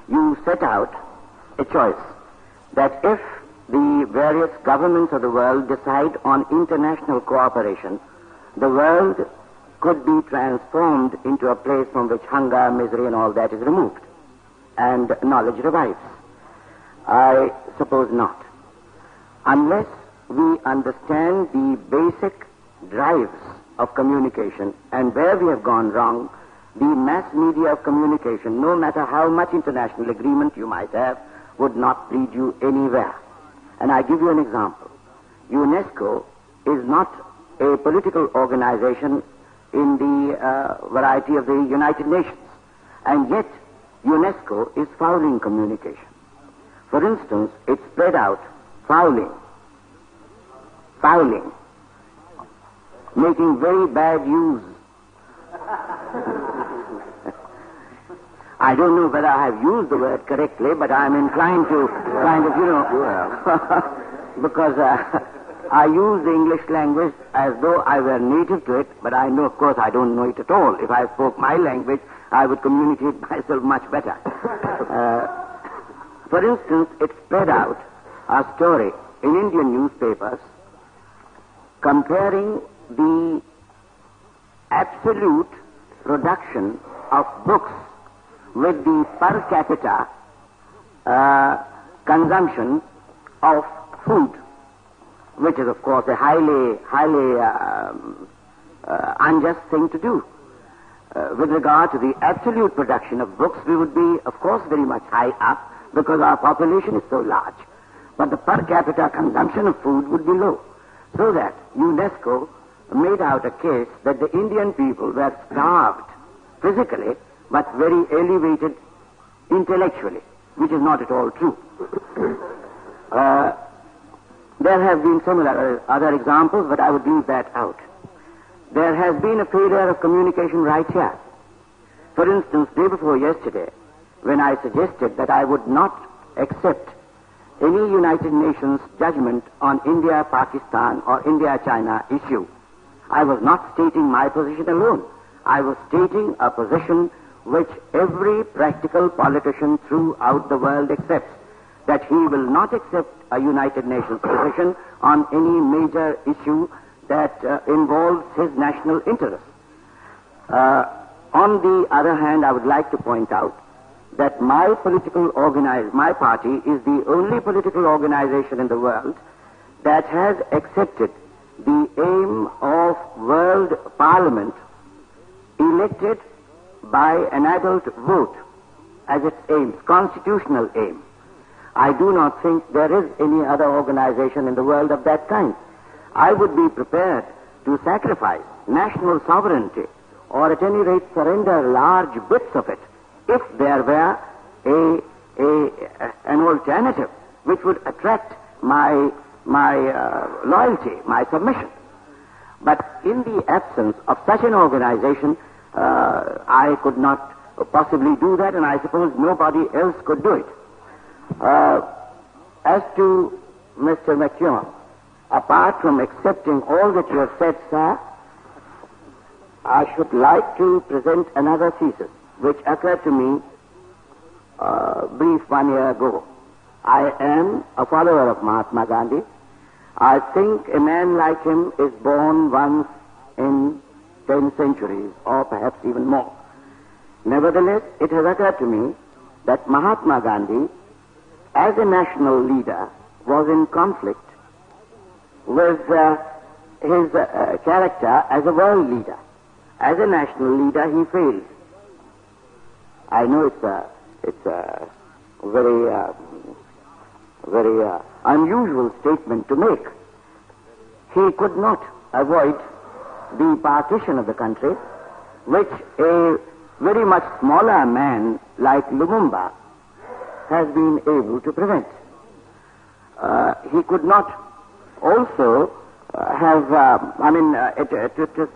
you set out a choice that if the various governments of the world decide on international cooperation, the world could be transformed into a place from which hunger, misery, and all that is removed, and knowledge revives. I suppose not. Unless we understand the basic drives of communication and where we have gone wrong, the mass media of communication, no matter how much international agreement you might have, would not lead you anywhere. And I give you an example. UNESCO is not a political organization in the variety of the United Nations. And yet, UNESCO is fouling communication. For instance, it spread out fouling, making very bad use. I don't know whether I have used the word correctly, but I'm inclined to kind of, because I use the English language as though I were native to it, but I know, of course, I don't know it at all. If I spoke my language, I would communicate myself much better. For instance, it spread out a story in Indian newspapers comparing the absolute production of books with the per capita consumption of food, which is, of course, a highly unjust thing to do. With regard to the absolute production of books, we would be, of course, very much high up because our population is so large. But the per capita consumption of food would be low. So that UNESCO made out a case that the Indian people were starved physically, but very elevated intellectually, which is not at all true. There have been similar other examples, but I would leave that out. There has been a failure of communication right here. For instance, day before yesterday, when I suggested that I would not accept any United Nations judgment on India-Pakistan or India-China issue, I was not stating my position alone. I was stating a position which every practical politician throughout the world accepts, that he will not accept a United Nations position on any major issue that involves his national interests. On the other hand, I would like to point out that my party is the only political organization in the world that has accepted the aim of world parliament elected by an adult vote as its aim, constitutional aim. I do not think there is any other organization in the world of that kind. I would be prepared to sacrifice national sovereignty, or at any rate surrender large bits of it, if there were an alternative which would attract my loyalty, my submission. But in the absence of such an organization, I could not possibly do that, and I suppose nobody else could do it. As to Mr. McKeown, apart from accepting all that you have said, sir, I should like to present another thesis which occurred to me brief 1 year ago. I am a follower of Mahatma Gandhi. I think a man like him is born once in 10 centuries, or perhaps even more. Nevertheless, it has occurred to me that Mahatma Gandhi, as a national leader, was in conflict with his character as a world leader. As a national leader, he failed. I know it's a very unusual statement to make. He could not avoid the partition of the country, which a very much smaller man like Lumumba has been able to prevent. He could not also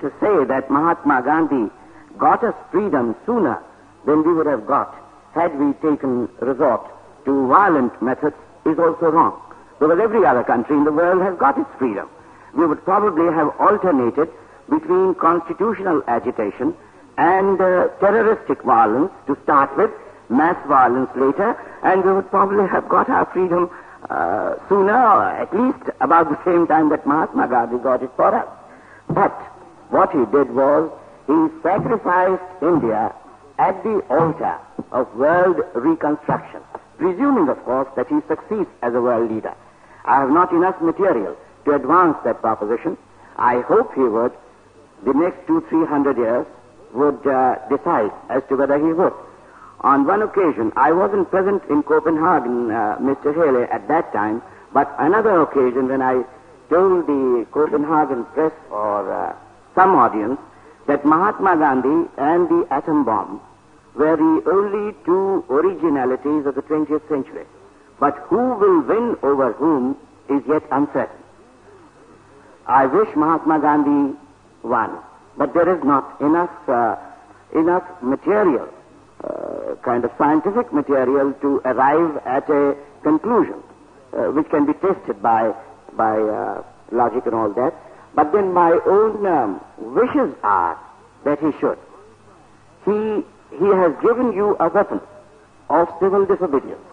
to say that Mahatma Gandhi got us freedom sooner than we would have got had we taken resort to violent methods is also wrong. Because every other country in the world has got its freedom. We would probably have alternated between constitutional agitation and terroristic violence to start with, mass violence later, and we would probably have got our freedom sooner, or at least about the same time that Mahatma Gandhi got it for us. But what he did was he sacrificed India at the altar of world reconstruction, presuming, of course, that he succeeds as a world leader. I have not enough material to advance that proposition. I hope he would, the next 200-300 years, would decide as to whether he would. On one occasion, I wasn't present in Copenhagen, Mr. Haley, at that time, but another occasion when I told the Copenhagen press or some audience that Mahatma Gandhi and the atom bomb were the only two originalities of the 20th century. But who will win over whom is yet uncertain. I wish Mahatma Gandhi won, but there is not enough material, kind of scientific material, to arrive at a conclusion which can be tested by logic and all that. But then my own wishes are that he should. He has given you a weapon of civil disobedience,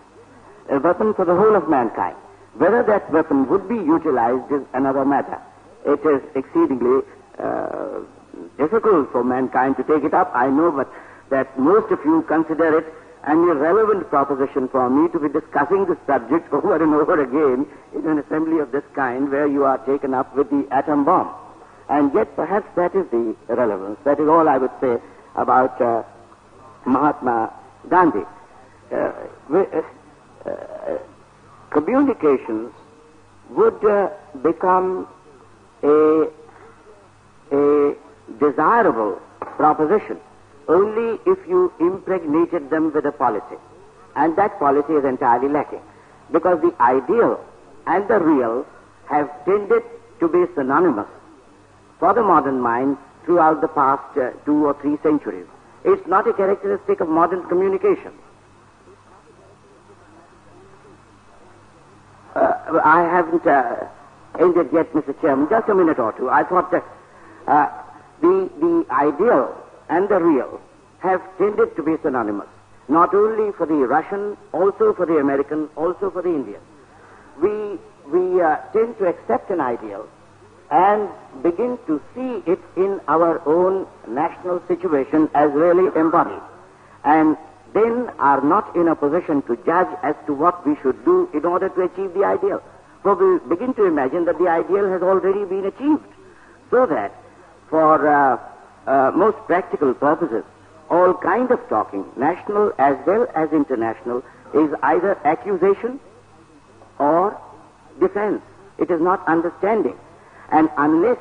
a weapon for the whole of mankind. Whether that weapon would be utilized is another matter. It is exceedingly difficult for mankind to take it up. I know, but that most of you consider it an irrelevant proposition for me to be discussing the subject over and over again in an assembly of this kind where you are taken up with the atom bomb. And yet perhaps that is the relevance. That is all I would say about Mahatma Gandhi. Communications would become a desirable proposition only if you impregnated them with a policy. And that policy is entirely lacking, because the ideal and the real have tended to be synonymous for the modern mind throughout the past 2 or 3 centuries. It's not a characteristic of modern communication. I haven't ended yet, Mr. Chairman. Just a minute or two. I thought that the ideal and the real have tended to be synonymous, not only for the Russian, also for the American, also for the Indian. We tend to accept an ideal and begin to see it in our own national situation as really embodied, and then are not in a position to judge as to what we should do in order to achieve the ideal. For we begin to imagine that the ideal has already been achieved, so that for most practical purposes, all kind of talking, national as well as international, is either accusation or defense. It is not understanding. And unless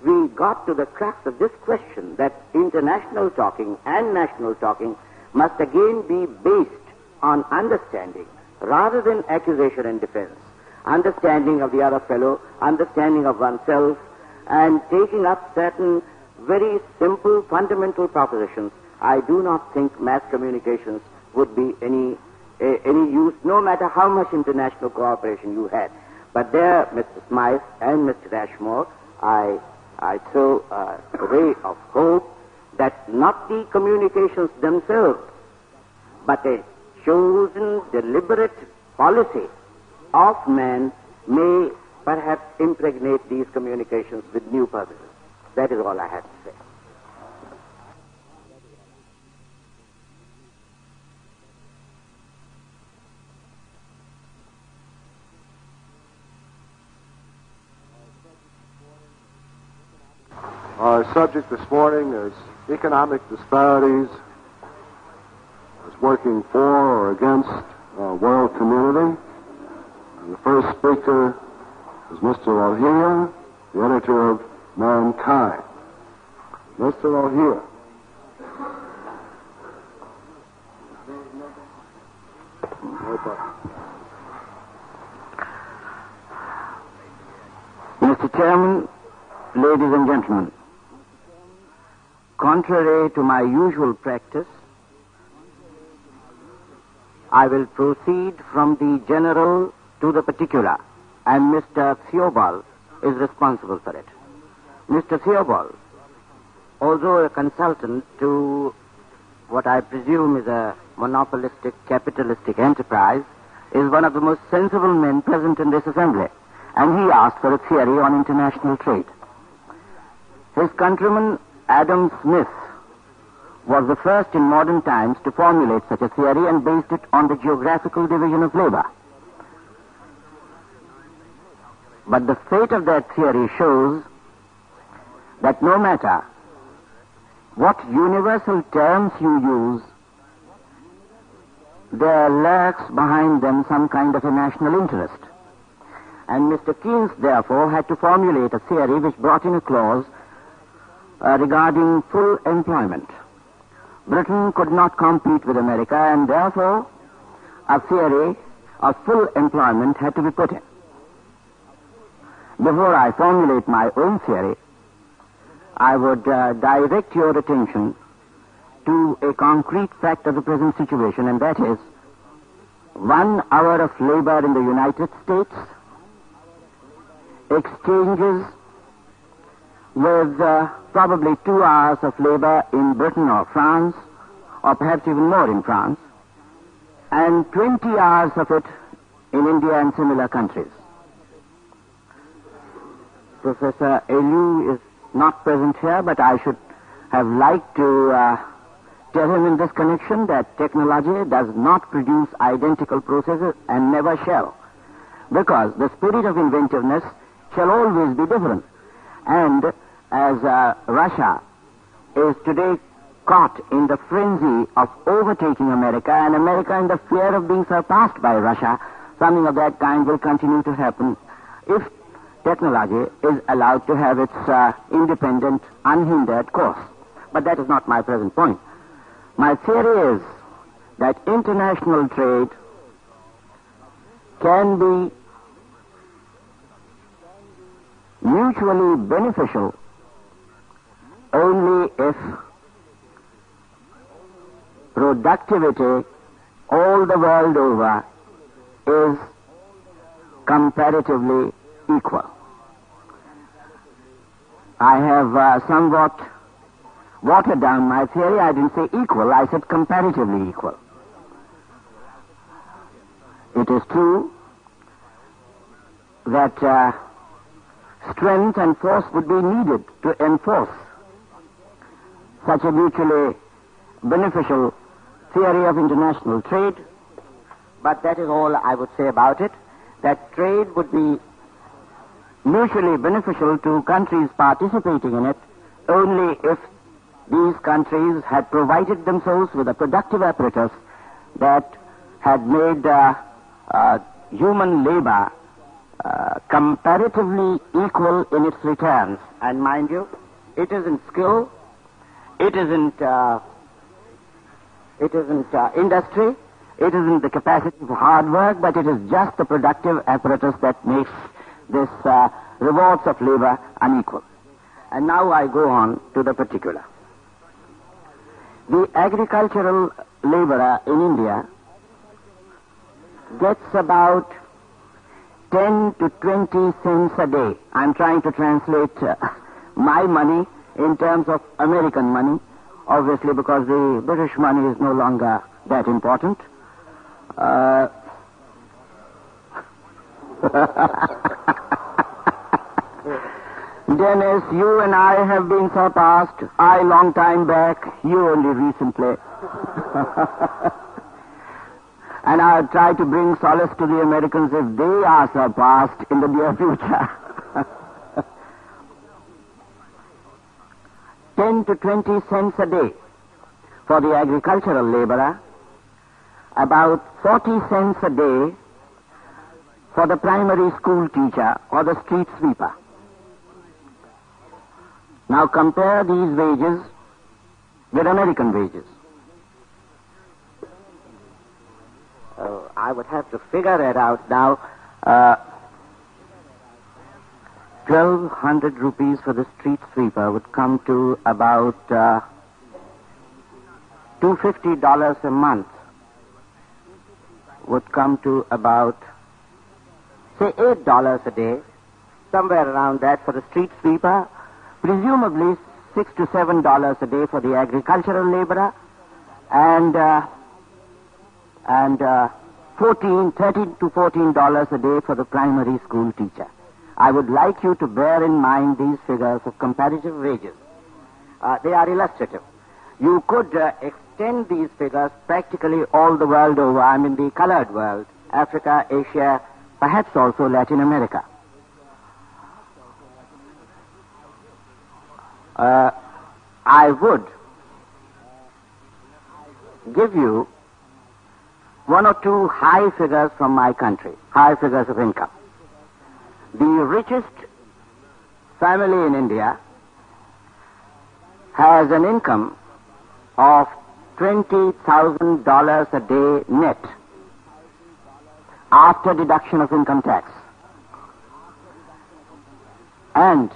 we got to the crux of this question, that international talking and national talking must again be based on understanding rather than accusation and defense, understanding of the other fellow, understanding of oneself, and taking up certain very simple fundamental propositions, I do not think mass communications would be any use, no matter how much international cooperation you had. But there, Mr. Smythe and Mr. Ashmore, I throw a ray of hope that not the communications themselves, but a chosen, deliberate policy of man may perhaps impregnate these communications with new purposes. That is all I have to say. Our subject this morning is economic disparities as working for or against a world community. And the first speaker is Mr. Lohia, the editor of Mankind. Mr. Lohia. Mr. Chairman, ladies and gentlemen, contrary to my usual practice, I will proceed from the general to the particular, and Mr. Theobald is responsible for it. Mr. Theobald, although a consultant to what I presume is a monopolistic capitalistic enterprise, is one of the most sensible men present in this assembly, and he asked for a theory on international trade. His countryman Adam Smith was the first in modern times to formulate such a theory and based it on the geographical division of labor. But the fate of that theory shows that no matter what universal terms you use, there lurks behind them some kind of a national interest. And Mr. Keynes, therefore, had to formulate a theory which brought in a clause regarding full employment. Britain could not compete with America, and therefore a theory of full employment had to be put in. Before I formulate my own theory, I would direct your attention to a concrete fact of the present situation, and that is 1 hour of labor in the United States exchanges with probably 2 hours of labor in Britain or France, or perhaps even more in France, and 20 hours of it in India and similar countries. Professor Elu is not present here, but I should have liked to tell him in this connection that technology does not produce identical processes and never shall, because the spirit of inventiveness shall always be different. And as Russia is today caught in the frenzy of overtaking America, and America in the fear of being surpassed by Russia, something of that kind will continue to happen if technology is allowed to have its independent, unhindered course. But that is not my present point. My theory is that international trade can be mutually beneficial only if productivity all the world over is comparatively equal. I have somewhat watered down my theory. I didn't say equal, I said comparatively equal. It is true that strength and force would be needed to enforce such a mutually beneficial theory of international trade, but that is all I would say about it, that trade would be mutually beneficial to countries participating in it only if these countries had provided themselves with a productive apparatus that had made human labor comparatively equal in its returns. And mind you, it isn't skill, it isn't industry, it isn't the capacity for hard work, but it is just the productive apparatus that makes this rewards of labor unequal. And now I go on to the particular. The agricultural laborer in India gets about 10 to 20 cents a day. I'm trying to translate my money in terms of American money, obviously, because the British money is no longer that important. Dennis, you and I have been surpassed. I long time back, you only recently. And I'll try to bring solace to the Americans if they are surpassed in the near future. 10 to 20 cents a day for the agricultural laborer, about 40 cents a day for the primary school teacher or the street sweeper. Now compare these wages with American wages. I would have to figure that out now. 1,200 rupees for the street sweeper would come to about $250 a month. Would come to about, say, $8 a day, somewhere around that for the street sweeper. Presumably $6 to $7 a day for the agricultural laborer, and and $13 to $14 a day for the primary school teacher. I would like you to bear in mind these figures of comparative wages. They are illustrative. You could extend these figures practically all the world over, I mean the colored world, Africa, Asia, perhaps also Latin America. I would give you one or two high figures from my country, high figures of income. The richest family in India has an income of $20,000 a day net after deduction of income tax. And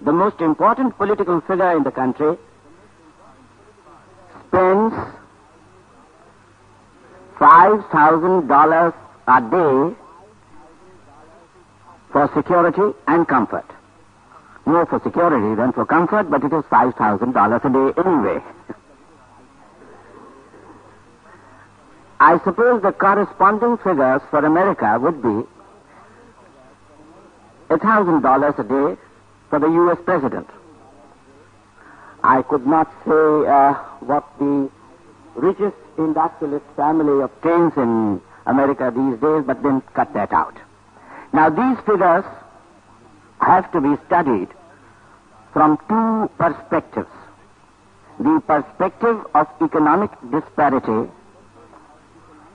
the most important political figure in the country spends $5,000 a day for security and comfort. More for security than for comfort, but it is $5,000 a day anyway. I suppose the corresponding figures for America would be $1,000 a day for the U.S. president. I could not say what the richest industrialist family obtains in America these days, but then cut that out. Now, these figures have to be studied from two perspectives. The perspective of economic disparity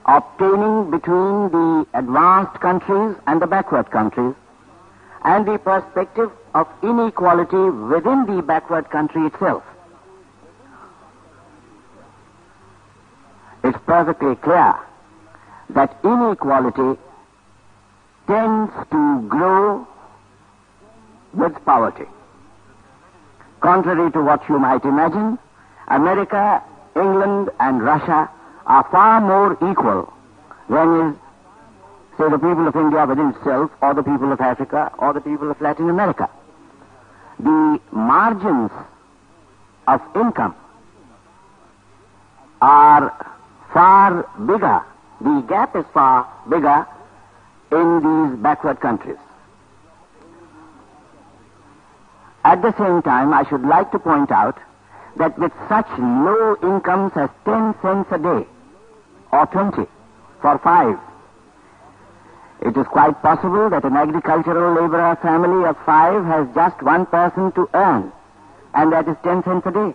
obtaining between the advanced countries and the backward countries, and the perspective of inequality within the backward country itself. It's perfectly clear that inequality tends to grow with poverty. Contrary to what you might imagine, America, England, and Russia are far more equal than is, say, the people of India within itself, or the people of Africa, or the people of Latin America. The margins of income are far bigger. The gap is far bigger in these backward countries. At the same time, I should like to point out that with such low incomes as 10 cents a day, or 20 for 5, it is quite possible that an agricultural laborer family of 5 has just one person to earn, and that is 10 cents a day.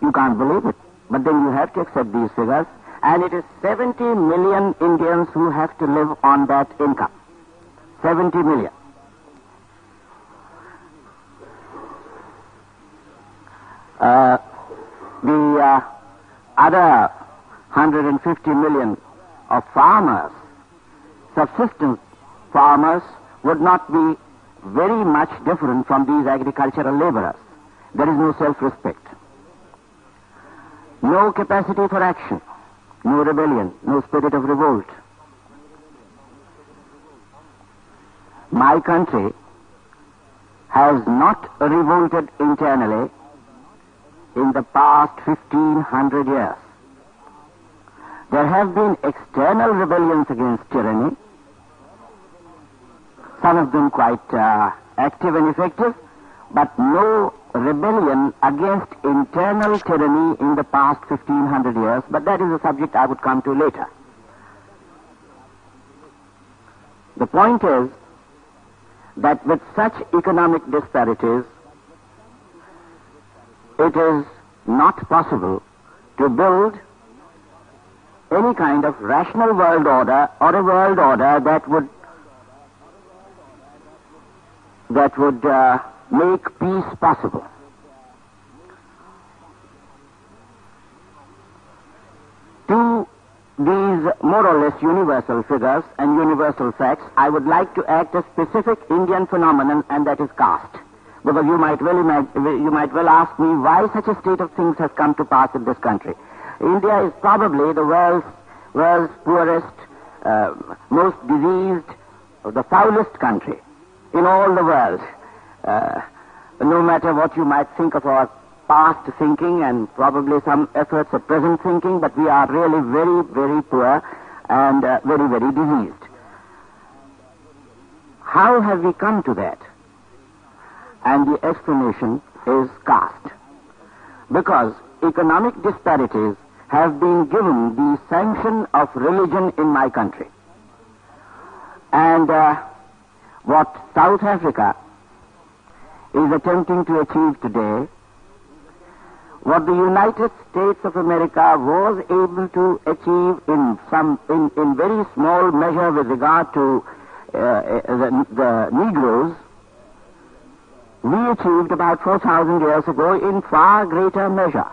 You can't believe it, but then you have to accept these figures, and it is 70 million Indians who have to live on that income. 70 million. The other 150 million of farmers, subsistence farmers, would not be very much different from these agricultural laborers. There is no self-respect, no capacity for action, no rebellion, no spirit of revolt. My country has not revolted internally in the past 1,500 years. There have been external rebellions against tyranny, some of them quite active and effective, but no rebellion against internal tyranny in the past 1,500 years, but that is a subject I would come to later. The point is that with such economic disparities, it is not possible to build any kind of rational world order, or a world order that would make peace possible. To these more or less universal figures and universal facts, I would like to add a specific Indian phenomenon, and that is caste. Because you might well ask me why such a state of things has come to pass in this country. India is probably the world's poorest, most diseased, the foulest country in all the world. No matter what you might think of our past thinking and probably some efforts at present thinking, but we are really very, very poor and very, very diseased. How have we come to that? And the explanation is caste. Because economic disparities have been given the sanction of religion in my country. And what South Africa is attempting to achieve today, what the United States of America was able to achieve in very small measure with regard to the Negroes, we achieved about 4,000 years ago in far greater measure.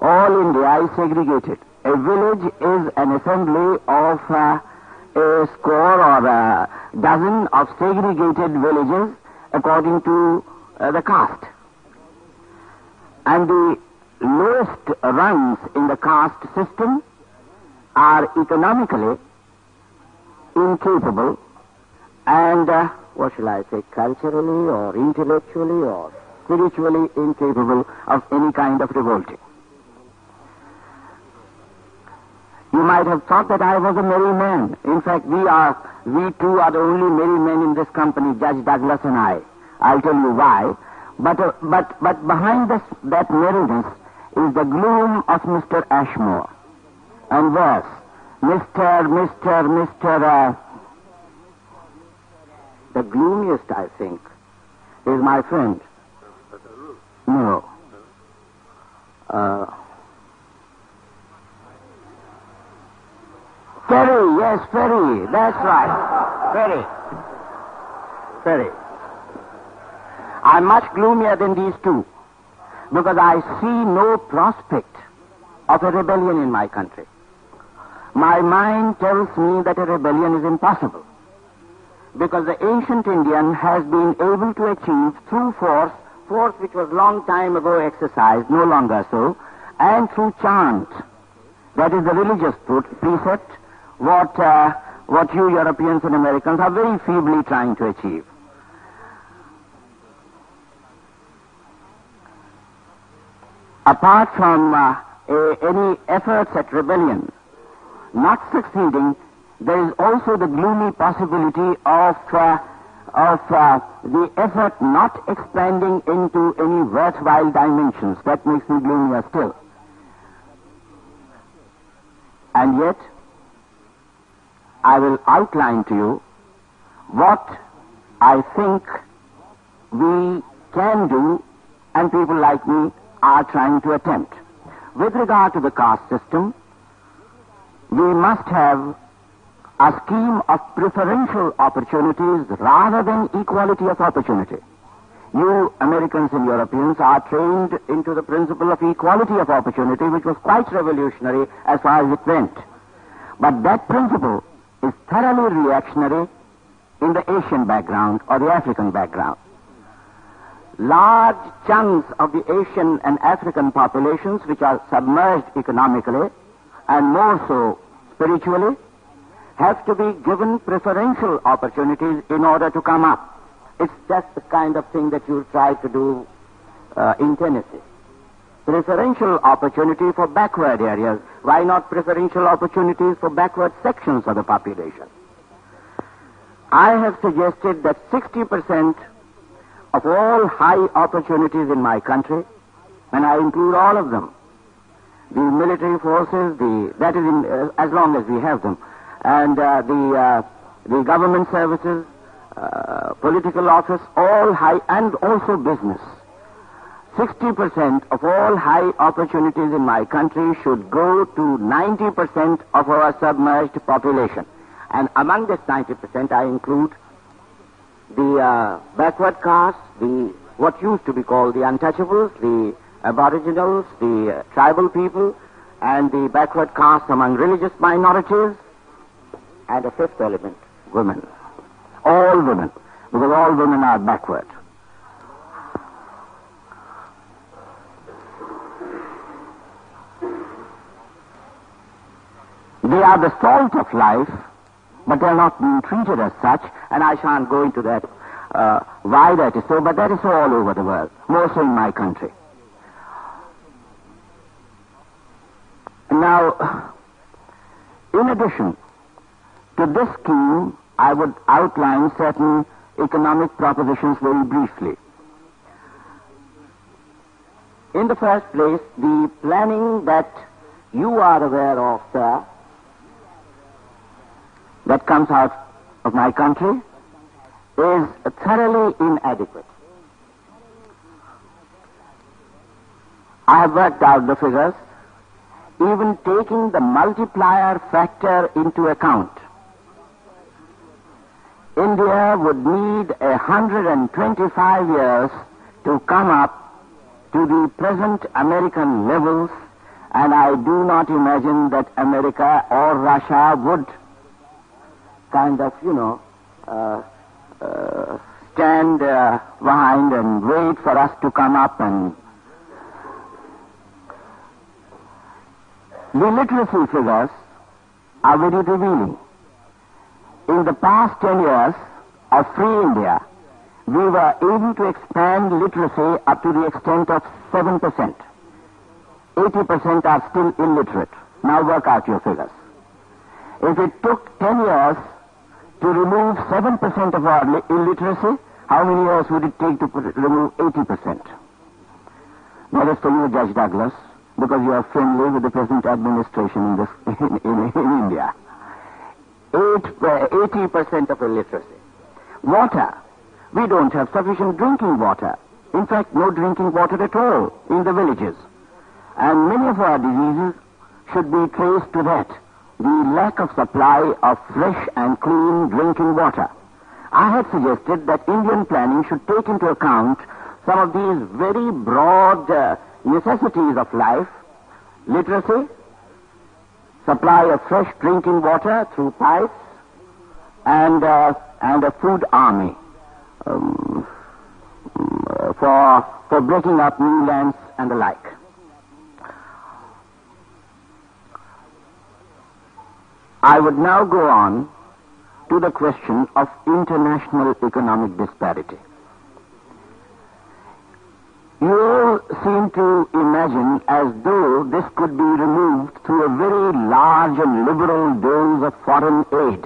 All India is segregated. A village is an assembly of a score or a dozen of segregated villages according to the caste. And the lowest rungs in the caste system are economically incapable and, what shall I say, culturally or intellectually or spiritually incapable of any kind of revolting. You might have thought that I was a merry man. In fact, we two are the only merry men in this company, Judge Douglas and I. I'll tell you why. But behind that merriness is the gloom of Mr. Ashmore. And worse, the gloomiest, I think, is my friend. No. Ferry, yes, Ferry, that's right. Ferry. I'm much gloomier than these two, because I see no prospect of a rebellion in my country. My mind tells me that a rebellion is impossible, because the ancient Indian has been able to achieve through force which was long time ago exercised, no longer so, and through chant, that is the religious precept, what you Europeans and Americans are very feebly trying to achieve. Apart from any efforts at rebellion not succeeding, there is also the gloomy possibility of the effort not expanding into any worthwhile dimensions. That makes me gloomier still. And yet, I will outline to you what I think we can do and people like me are trying to attempt. With regard to the caste system, we must have a scheme of preferential opportunities rather than equality of opportunity. You Americans and Europeans are trained into the principle of equality of opportunity, which was quite revolutionary as far as it went. But that principle is thoroughly reactionary in the Asian background or the African background. Large chunks of the Asian and African populations, which are submerged economically and more so spiritually, have to be given preferential opportunities in order to come up. It's just the kind of thing that you try to do in Tennessee. Preferential opportunity for backward areas. Why not preferential opportunities for backward sections of the population? I have suggested that 60% of all high opportunities in my country, and I include all of them, the military forces, that is as long as we have them, and the government services, political office, all high, and also business. 60% of all high opportunities in my country should go to 90% of our submerged population. And among this 90%, I include the backward castes, what used to be called the untouchables, the aboriginals, the tribal people, and the backward castes among religious minorities, and a fifth element, women. All women, because all women are backward. They are the salt of life, but they are not being treated as such, and I shan't go into that why that is so, but that is so all over the world, more so in my country. Now, in addition to this scheme, I would outline certain economic propositions very briefly. In the first place, the planning that you are aware of, sir, that comes out of my country is thoroughly inadequate. I have worked out the figures, even taking the multiplier factor into account. India would need 125 years to come up to the present American levels, and I do not imagine that America or Russia would kind of, stand behind and wait for us to come up. And the literacy figures are very revealing. In the past 10 years of free India, we were able to expand literacy up to the extent of 7%. 80% are still illiterate. Now work out your figures. If it took 10 years to remove 7% of our illiteracy, how many years would it take to remove 80%? That is for you, Judge Douglas, because you are friendly with the present administration in India. 80% of illiteracy. Water. We don't have sufficient drinking water. In fact, no drinking water at all in the villages. And many of our diseases should be traced to that, the lack of supply of fresh and clean drinking water. I had suggested that Indian planning should take into account some of these very broad necessities of life: literacy, supply of fresh drinking water through pipes, and a food army for breaking up new lands and the like. I would now go on to the question of international economic disparity. You all seem to imagine as though this could be removed through a very large and liberal dose of foreign aid.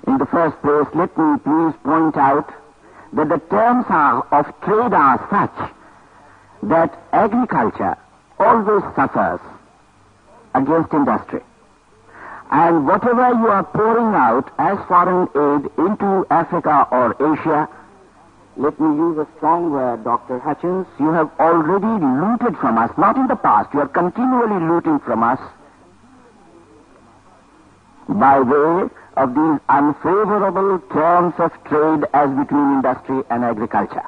In the first place, let me please point out that the terms of trade are such that agriculture always suffers against industry. And whatever you are pouring out as foreign aid into Africa or Asia, let me use a strong word, Dr. Hutchins, you have already looted from us, not in the past, you are continually looting from us by way of these unfavorable terms of trade as between industry and agriculture.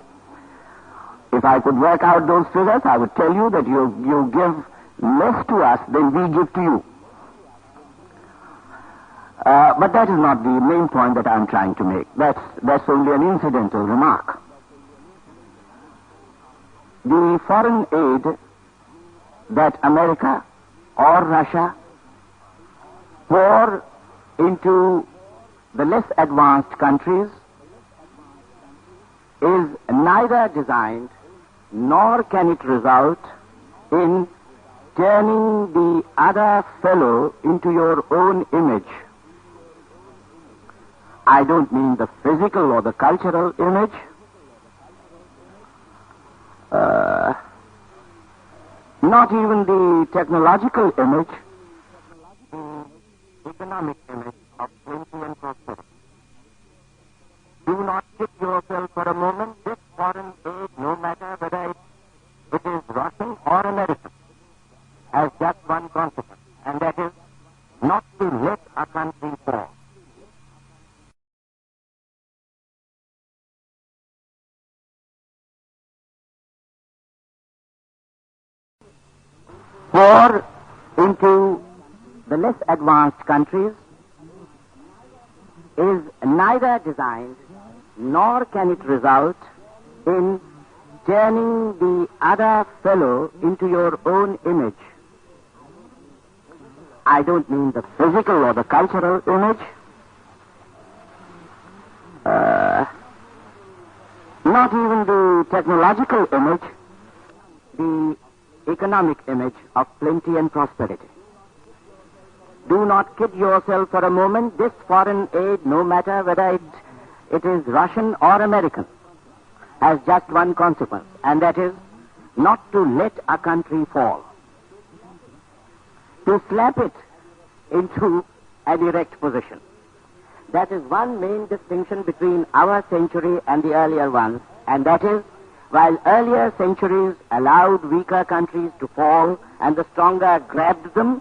If I could work out those figures, I would tell you that you give less to us than we give to you. But that is not the main point that I'm trying to make. That's only an incidental remark. The foreign aid that America or Russia pour into the less advanced countries is neither designed nor can it result in turning the other fellow into your own image. I don't mean the physical or the cultural image. Not even the technological image. The economic image of plenty and prosperity. Do not kid yourself for a moment. This foreign aid, no matter whether it is Russian or American, has just one consequence, and that is not to let a country fall. Pour into the less advanced countries is neither designed nor can it result in turning the other fellow into your own image. I don't mean the physical or the cultural image. Not even the technological image. The economic image of plenty and prosperity. Do not kid yourself for a moment. This foreign aid, no matter whether it is Russian or American, has just one consequence, and that is not to let a country fall, to slap it into an erect position. That is one main distinction between our century and the earlier ones, and that is, while earlier centuries allowed weaker countries to fall and the stronger grabbed them,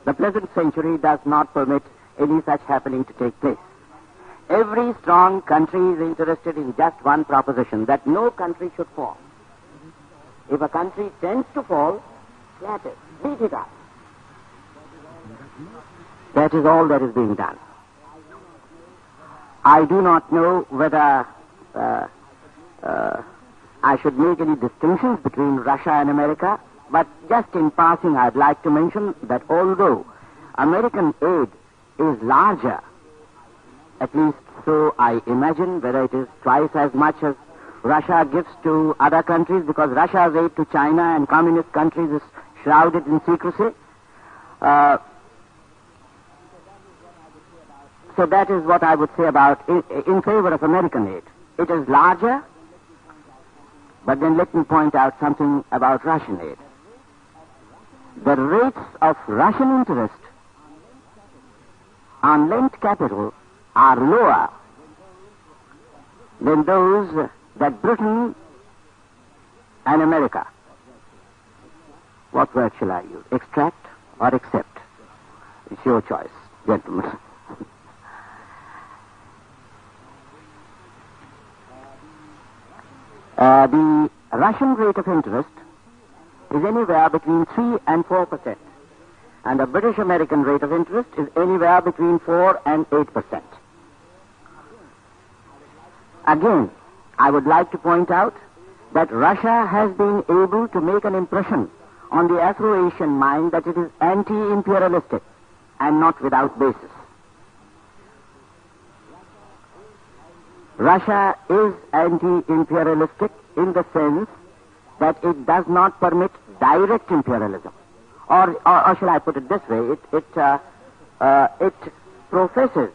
the present century does not permit any such happening to take place. Every strong country is interested in just one proposition, that no country should fall. If a country tends to fall, slap it, beat it up. That is all that is being done. I do not know whether I should make any distinctions between Russia and America, but just in passing I'd like to mention that although American aid is larger, at least so I imagine, whether it is twice as much as Russia gives to other countries, because Russia's aid to China and communist countries is shrouded in secrecy. So that is what I would say about in favor of American aid. It is larger, but then let me point out something about Russian aid. The rates of Russian interest on lent capital are lower than those that Britain and America. What word shall I use? Extract or accept? It's your choice, gentlemen. The Russian rate of interest is anywhere between 3 and 4%, and the British-American rate of interest is anywhere between 4 and 8%. Again, I would like to point out that Russia has been able to make an impression on the Afro-Asian mind that it is anti-imperialistic and not without basis. Russia is anti-imperialistic in the sense that it does not permit direct imperialism. Or shall I put it this way, it professes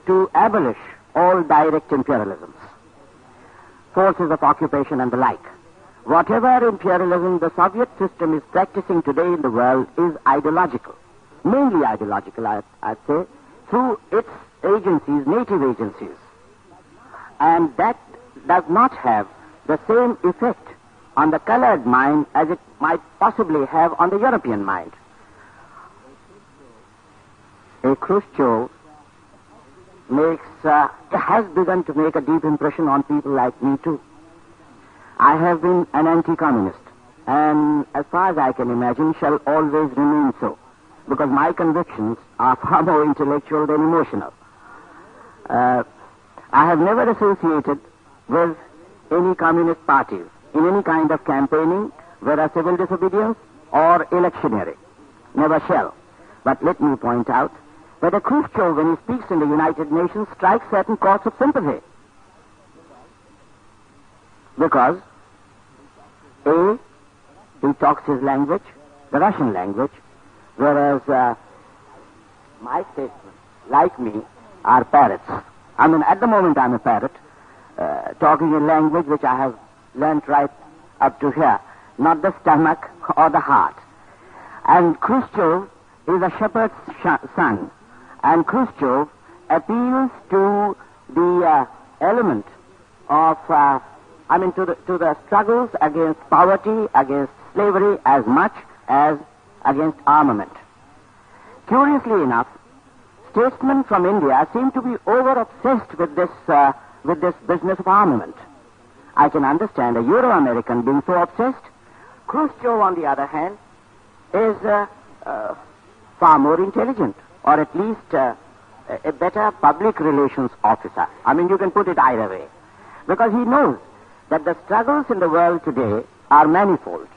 to abolish all direct imperialisms, forces of occupation and the like. Whatever imperialism the Soviet system is practicing today in the world is ideological, mainly ideological, I'd say, through its agencies, native agencies. And that does not have the same effect on the colored mind as it might possibly have on the European mind. A Khrushchev has begun to make a deep impression on people like me too. I have been an anti-communist, and as far as I can imagine, shall always remain so, because my convictions are far more intellectual than emotional. I have never associated with any communist parties in any kind of campaigning, whether civil disobedience or electioneering. Never shall. But let me point out that a Khrushchev, when he speaks in the United Nations, strikes certain chords of sympathy. Because, A, he talks his language, the Russian language, whereas my statesmen, like me, are parrots. I mean, at the moment I'm a parrot, talking a language which I have learnt right up to here, not the stomach or the heart. And Khrushchev is a shepherd's son, and Khrushchev appeals to the element of, to the struggles against poverty, against slavery, as much as against armament. Curiously enough, statesmen from India seem to be over-obsessed with this business of armament. I can understand a Euro-American being so obsessed. Khrushchev, on the other hand, is far more intelligent, or at least a better public relations officer. I mean, you can put it either way. Because he knows that the struggles in the world today are manifold.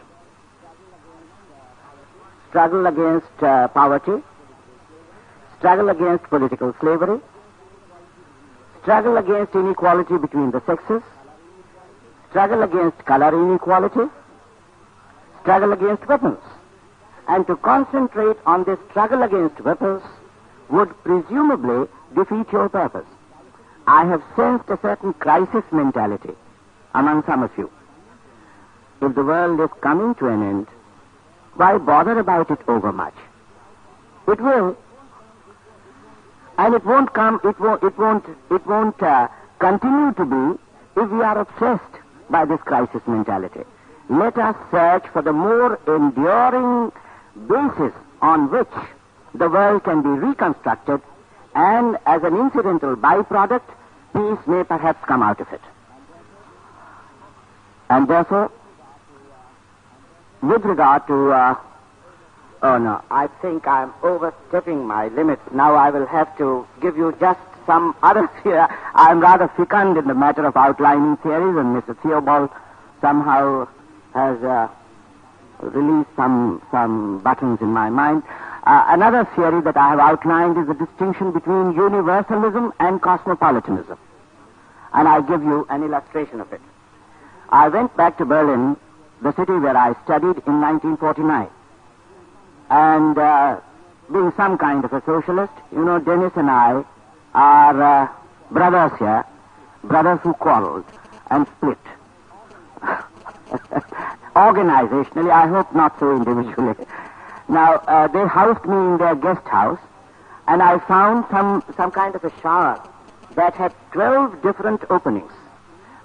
Struggle against poverty, struggle against political slavery, struggle against inequality between the sexes, struggle against color inequality, struggle against weapons. And to concentrate on this struggle against weapons would presumably defeat your purpose. I have sensed a certain crisis mentality among some of you. If the world is coming to an end, why bother about it overmuch? It will. And it won't continue to be if we are obsessed by this crisis mentality. Let us search for the more enduring basis on which the world can be reconstructed, and as an incidental byproduct, peace may perhaps come out of it. And therefore, with regard to, I think I'm overstepping my limits. Now I will have to give you just some other theory. I'm rather fecund in the matter of outlining theories, and Mr. Theobald somehow has released some buttons in my mind. Another theory that I have outlined is the distinction between universalism and cosmopolitanism. And I'll give you an illustration of it. I went back to Berlin, the city where I studied, in 1949. And being some kind of a socialist, Dennis and I are brothers here, brothers who quarreled and split. Organizationally, I hope not so individually. Now, they housed me in their guest house, and I found some kind of a shower that had 12 different openings.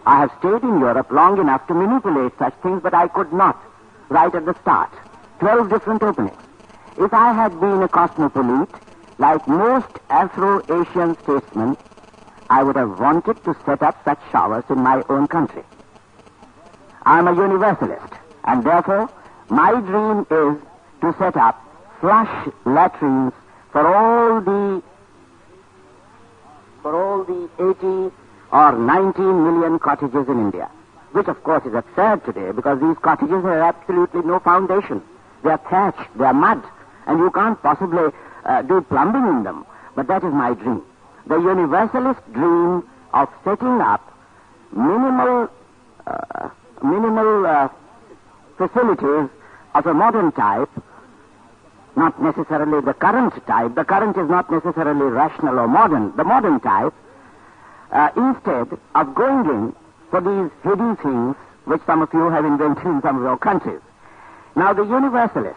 I have stayed in Europe long enough to manipulate such things, but I could not right at the start. 12 different openings. If I had been a cosmopolite, like most Afro-Asian statesmen, I would have wanted to set up such showers in my own country. I'm a universalist, and therefore my dream is to set up flush latrines for all the 80 or 19 million cottages in India, which of course is absurd today because these cottages have absolutely no foundation. They are thatched, they are mud, and you can't possibly do plumbing in them. But that is my dream. The universalist dream of setting up minimal facilities of a modern type, not necessarily the current type. The current is not necessarily rational or modern. The modern type, instead of going in for these heady things which some of you have invented in some of your countries. Now, the universalist,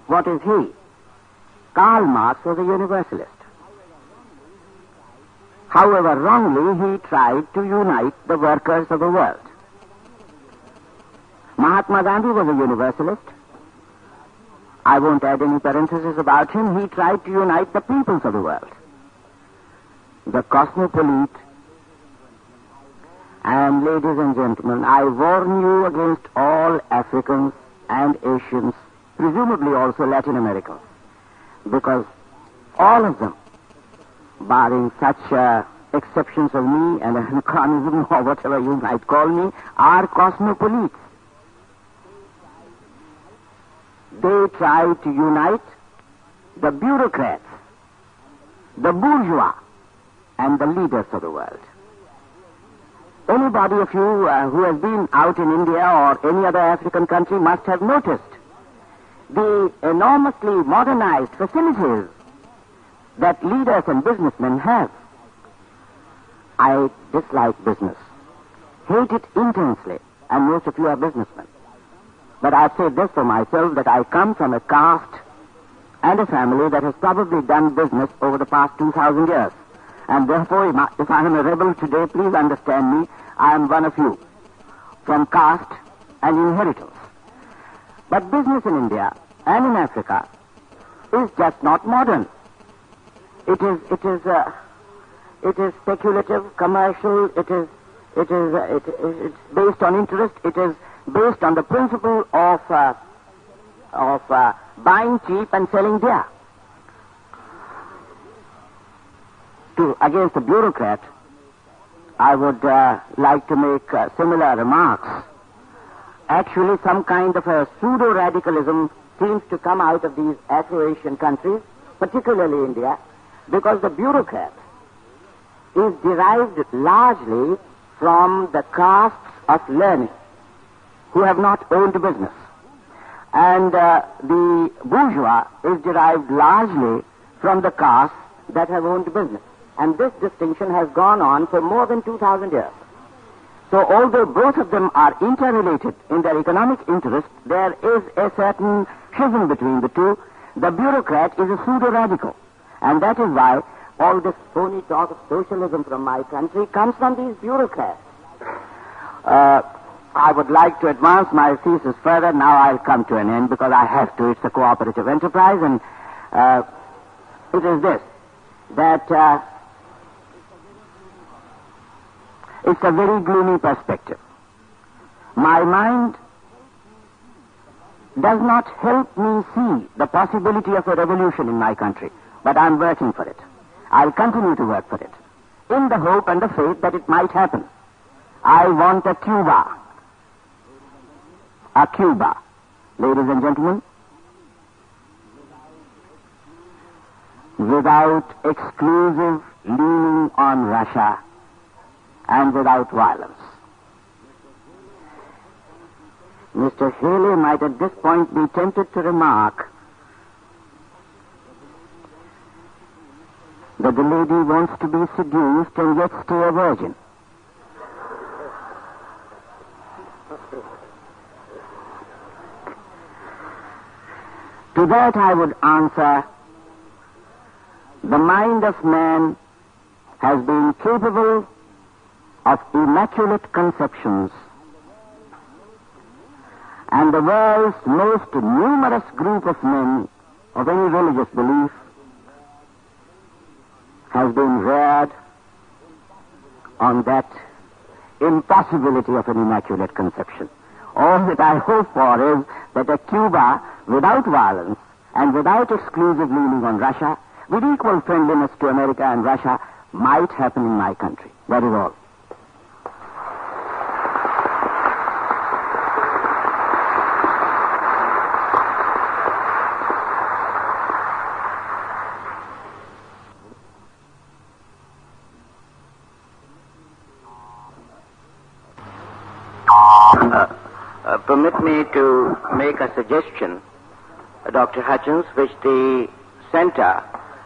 what is he? Karl Marx was a universalist. However, wrongly, he tried to unite the workers of the world. Mahatma Gandhi was a universalist. I won't add any parentheses about him. He tried to unite the peoples of the world. The cosmopolite, and ladies and gentlemen, I warn you against all Africans and Asians, presumably also Latin Americans, because all of them, barring such exceptions of me and anachronism or whatever you might call me, are cosmopolites. They try to unite the bureaucrats, the bourgeois, and the leaders of the world. Anybody of you who has been out in India or any other African country must have noticed the enormously modernized facilities that leaders and businessmen have. I dislike business, hate it intensely, and most of you are businessmen. But I've said this for myself, that I come from a caste and a family that has probably done business over the past 2,000 years. And therefore, if I am a rebel today, please understand me, I am one of you, from caste and inheritance. But business in India and in Africa is just not modern. It is speculative, commercial, it's based on interest, it is based on the principle of buying cheap and selling dear. Against the bureaucrat, I would like to make similar remarks. Actually, some kind of a pseudo-radicalism seems to come out of these Afro-Asian countries, particularly India, because the bureaucrat is derived largely from the castes of learning. who have not owned business. And the bourgeois is derived largely from the castes that have owned business. And this distinction has gone on for more than 2,000 years. So although both of them are interrelated in their economic interest, there is a certain schism between the two. The bureaucrat is a pseudo-radical. And that is why all this phony talk of socialism from my country comes from these bureaucrats. I would like to advance my thesis further. Now I'll come to an end because I have to. It's a cooperative enterprise, and it is this, that it's a very gloomy perspective. My mind does not help me see the possibility of a revolution in my country, but I'm working for it. I'll continue to work for it, in the hope and the faith that it might happen. I want a Cuba. A Cuba. Ladies and gentlemen, without exclusive leaning on Russia and without violence. Mr. Haley might at this point be tempted to remark that the lady wants to be seduced and yet stay a virgin. To that I would answer, the mind of man has been capable of immaculate conceptions, and the world's most numerous group of men of any religious belief has been reared on that impossibility of an immaculate conception. All that I hope for is that a Cuba without violence and without exclusive leaning on Russia, with equal friendliness to America and Russia, might happen in my country. That is all. Permit me to make a suggestion, Dr. Hutchins, which the Center,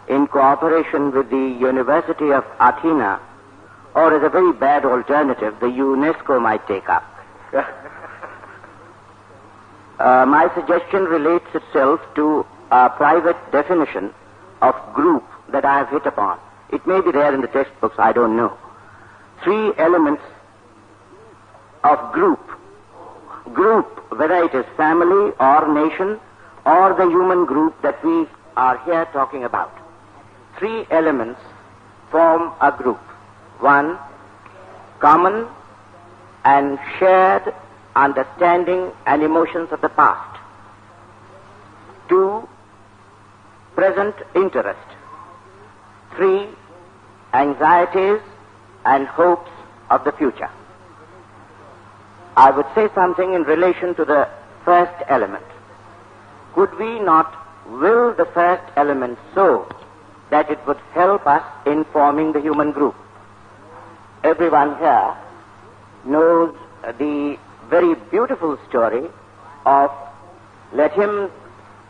in cooperation with the University of Athena, or as a very bad alternative, the UNESCO might take up. My suggestion relates itself to a private definition of group that I have hit upon. It may be there in the textbooks, I don't know. 3 elements of group. Group, whether it is family or nation or the human group that we are here talking about. 3 elements form a group. 1, common and shared understanding and emotions of the past. 2, present interest. 3, anxieties and hopes of the future. I would say something in relation to the first element. Could we not will the first element so that it would help us in forming the human group? Everyone here knows the very beautiful story of let him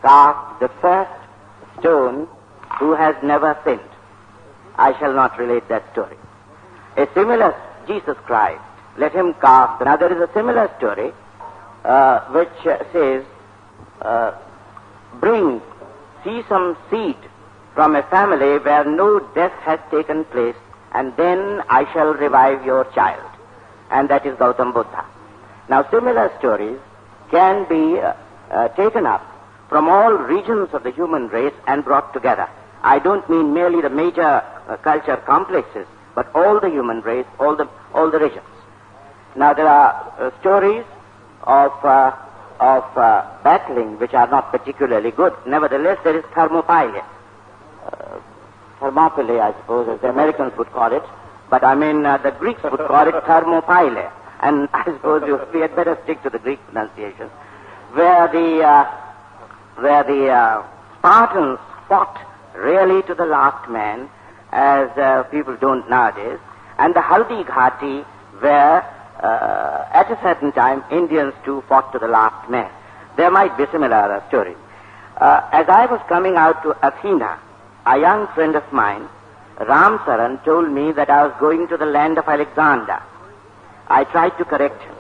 cast the first stone who has never sinned. I shall not relate that story. A similar Jesus Christ, let him cast. Now there is a similar story which says, see some seed from a family where no death has taken place, and then I shall revive your child. And that is Gautam Buddha. Now similar stories can be taken up from all regions of the human race and brought together. I don't mean merely the major culture complexes, but all the human race, all the regions. Now there are stories of battling which are not particularly good. Nevertheless, there is Thermopylae. Thermopylae, I suppose, as the Americans would call it. But I mean, the Greeks would call it Thermopylae. And I suppose we had better stick to the Greek pronunciation. Where the Spartans fought really to the last man, as people don't nowadays. And the Haldi Ghati, where at a certain time, Indians too fought to the last man. There might be similar stories. As I was coming out to Athena, a young friend of mine, Ram Saran, told me that I was going to the land of Alexander. I tried to correct him.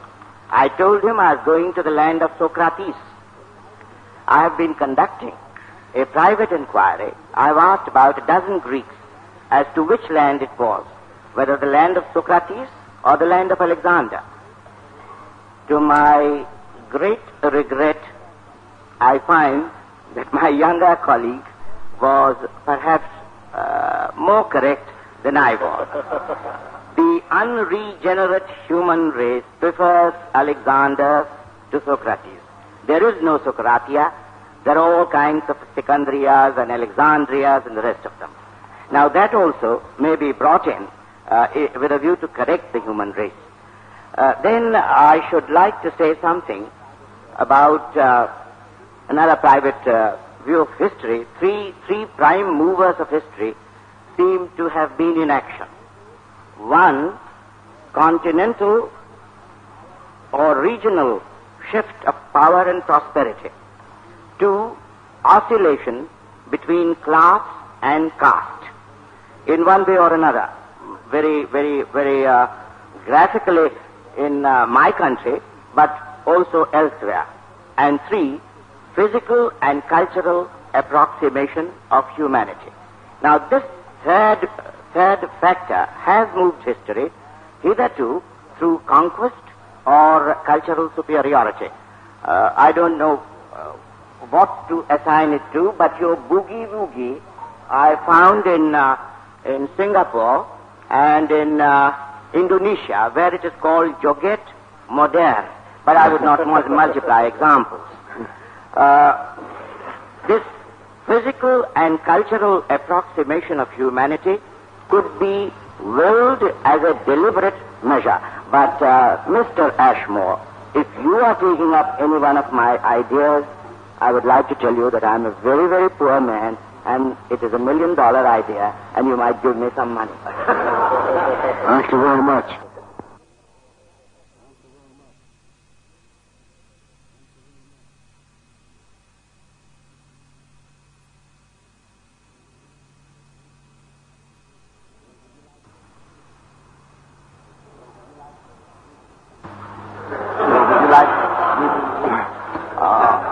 I told him I was going to the land of Socrates. I have been conducting a private inquiry. I have asked about a dozen Greeks as to which land it was, whether the land of Socrates or the land of Alexander. To my great regret, I find that my younger colleague was perhaps more correct than I was. The unregenerate human race prefers Alexander to Socrates. There is no Socratia. There are all kinds of Secundrias and Alexandrias and the rest of them. Now that also may be brought in with a view to correct the human race. Then I should like to say something about another private view of history. Three prime movers of history seem to have been in action. One, continental or regional shift of power and prosperity. Two, oscillation between class and caste. In one way or another, very graphically in my country, but also elsewhere. And three, physical and cultural approximation of humanity. Now this third factor has moved history hitherto through conquest or cultural superiority. I don't know what to assign it to, but your boogie-woogie I found in Singapore and in Indonesia, where it is called joget modern. But I would not multiply examples. This physical and cultural approximation of humanity could be willed as a deliberate measure. But Mr. Ashmore, if you are taking up any one of my ideas, I would like to tell you that I'm a very poor man, and it is $1 million idea, and you might give me some money. Thank you very much.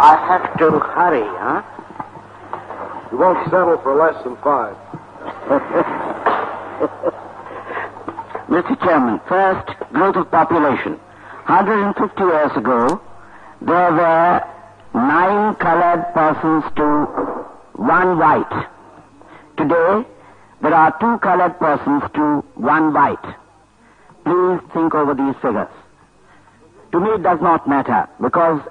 I have to hurry, huh? You won't settle for less than 5. Mr. Chairman, first, growth of population. 150 years ago, there were 9 colored persons to 1 white. Today, there are 2 colored persons to 1 white. Please think over these figures. To me, it does not matter, because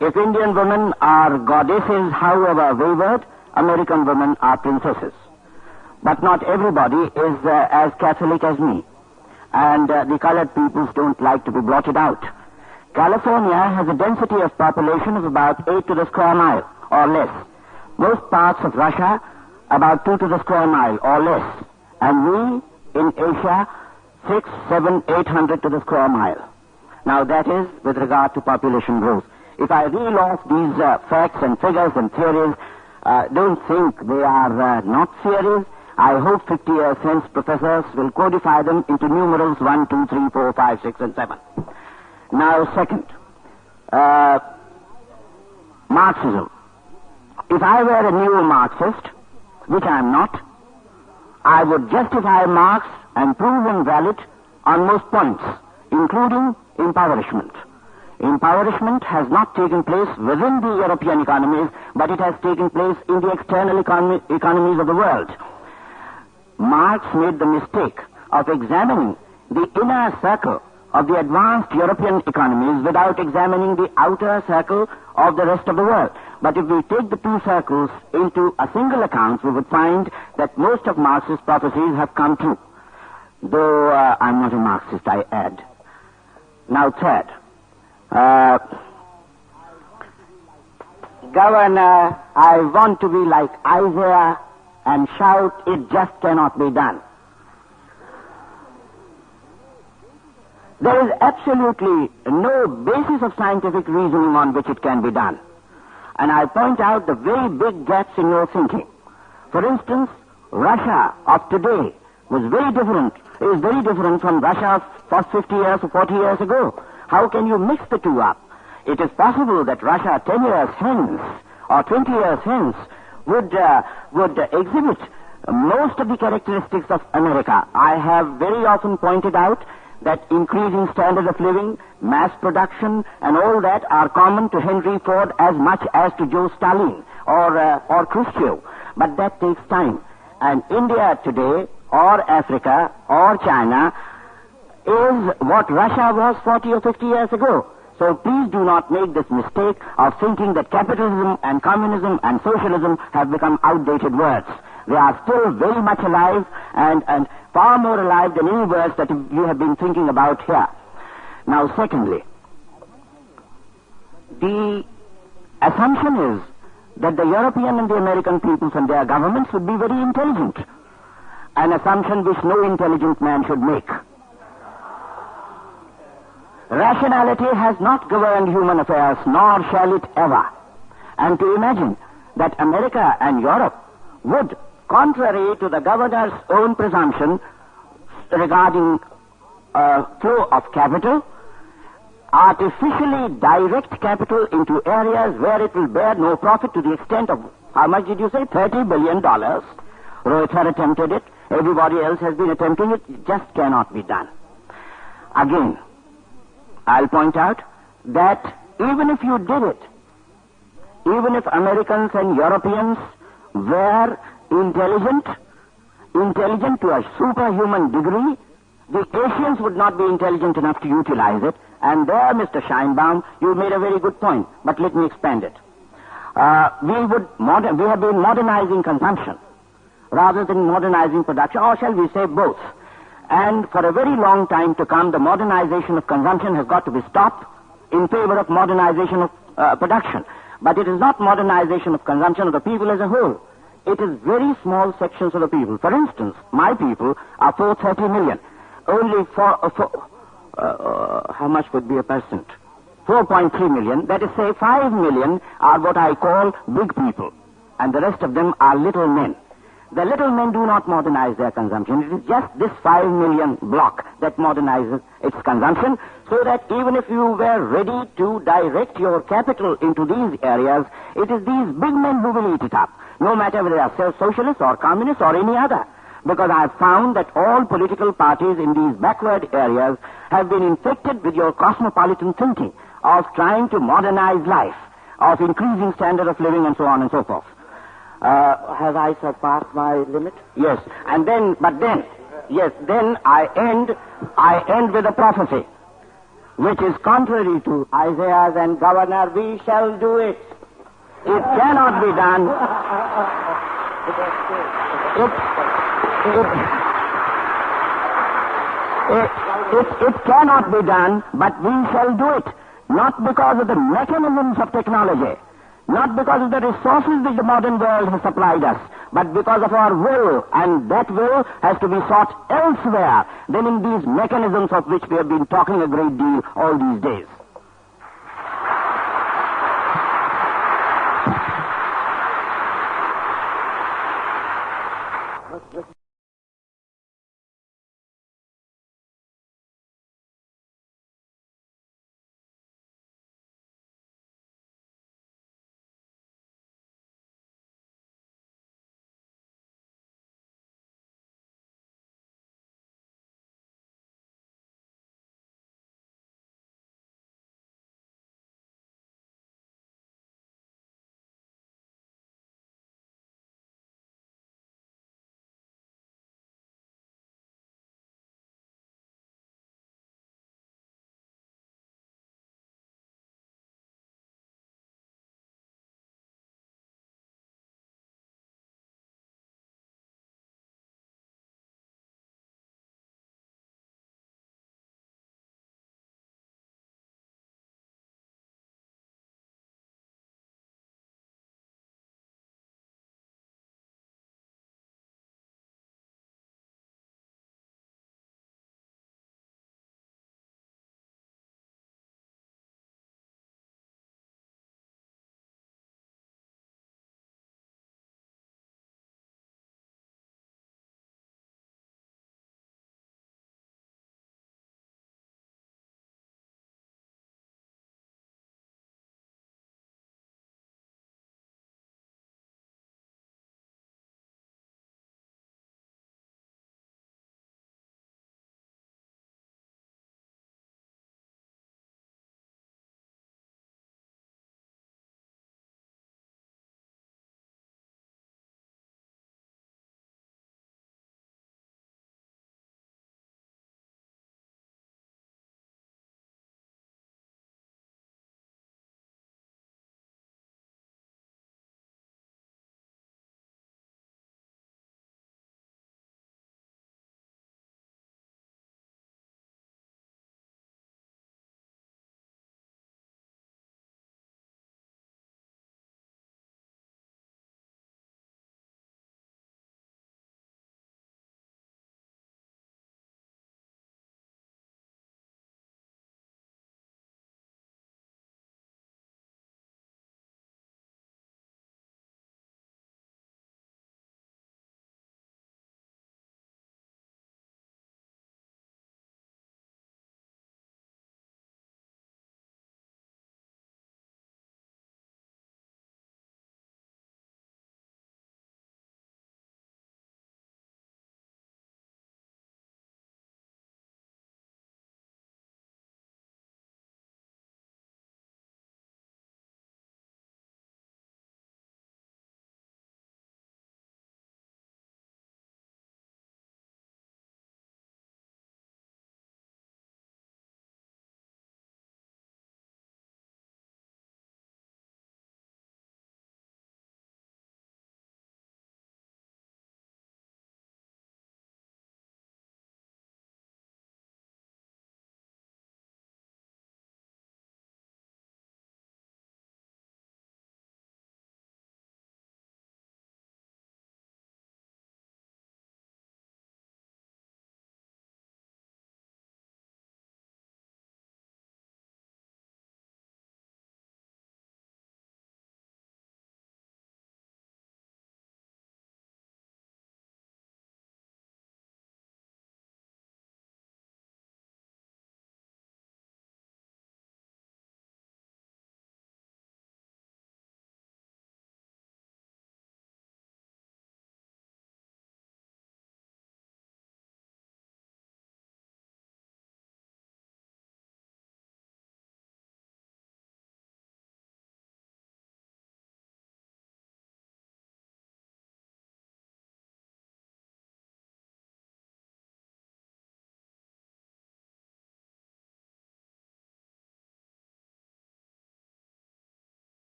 if Indian women are goddesses, however wayward, American women are princesses. But not everybody is as Catholic as me. And the colored peoples don't like to be blotted out. California has a density of population of about 8 to the square mile, or less. Most parts of Russia, about 2 to the square mile, or less. And we, in Asia, 6, 7, 800 to the square mile. Now that is with regard to population growth. If I reel off these facts and figures and theories, don't think they are not theories. I hope 50 years hence professors will codify them into numerals 1, 2, 3, 4, 5, 6, and 7. Now, second, Marxism. If I were a new Marxist, which I am not, I would justify Marx and prove him valid on most points, including impoverishment. Impoverishment has not taken place within the European economies, but it has taken place in the external economies of the world. Marx made the mistake of examining the inner circle of the advanced European economies without examining the outer circle of the rest of the world. But if we take the 2 circles into a single account, we would find that most of Marx's prophecies have come true. Though I'm not a Marxist, I add. Now, third, Governor, I want to be like Isaiah and shout, it just cannot be done. There is absolutely no basis of scientific reasoning on which it can be done. And I point out the very big gaps in your thinking. For instance, Russia of today is very different from Russia of 50 years or 40 years ago. How can you mix the two up? It is possible that Russia 10 years hence or 20 years hence would exhibit most of the characteristics of America. I have very often pointed out that increasing standard of living, mass production, and all that are common to Henry Ford as much as to Joe Stalin or Khrushchev. But that takes time. And India today, or Africa, or China, is what Russia was 40 or 50 years ago. So please do not make this mistake of thinking that capitalism and communism and socialism have become outdated words. They are still very much alive and far more alive than any words that you have been thinking about here. Now, secondly, the assumption is that the European and the American peoples and their governments would be very intelligent, an assumption which no intelligent man should make. Rationality has not governed human affairs, nor shall it ever. And to imagine that America and Europe would, contrary to the governor's own presumption regarding flow of capital, artificially direct capital into areas where it will bear no profit to the extent of, how much did you say, $30 billion. Rohit attempted it. Everybody else has been attempting it. It just cannot be done. Again, I'll point out that even if you did it, even if Americans and Europeans were intelligent to a superhuman degree, the Asians would not be intelligent enough to utilize it. And there, Mr. Scheinbaum, you made a very good point, but let me expand it. We have been modernizing consumption rather than modernizing production, or shall we say both. And for a very long time to come, the modernization of consumption has got to be stopped in favor of modernization of production. But it is not modernization of consumption of the people as a whole. It is very small sections of the people. For instance, my people are 430 million. Only how much would be a percent? 4.3 million. That is, say, 5 million are what I call big people. And the rest of them are little men. The little men do not modernize their consumption. It is just this 5 million block that modernizes its consumption, so that even if you were ready to direct your capital into these areas, it is these big men who will eat it up, no matter whether they are socialists or communists or any other. Because I have found that all political parties in these backward areas have been infected with your cosmopolitan thinking of trying to modernize life, of increasing standard of living and so on and so forth. Have I surpassed my limit? Yes. And then I end with a prophecy, which is contrary to Isaiah's and Governor, we shall do it. It cannot be done. It cannot be done, but we shall do it. Not because of the mechanisms of technology, not because of the resources which the modern world has supplied us, but because of our will, and that will has to be sought elsewhere than in these mechanisms of which we have been talking a great deal all these days.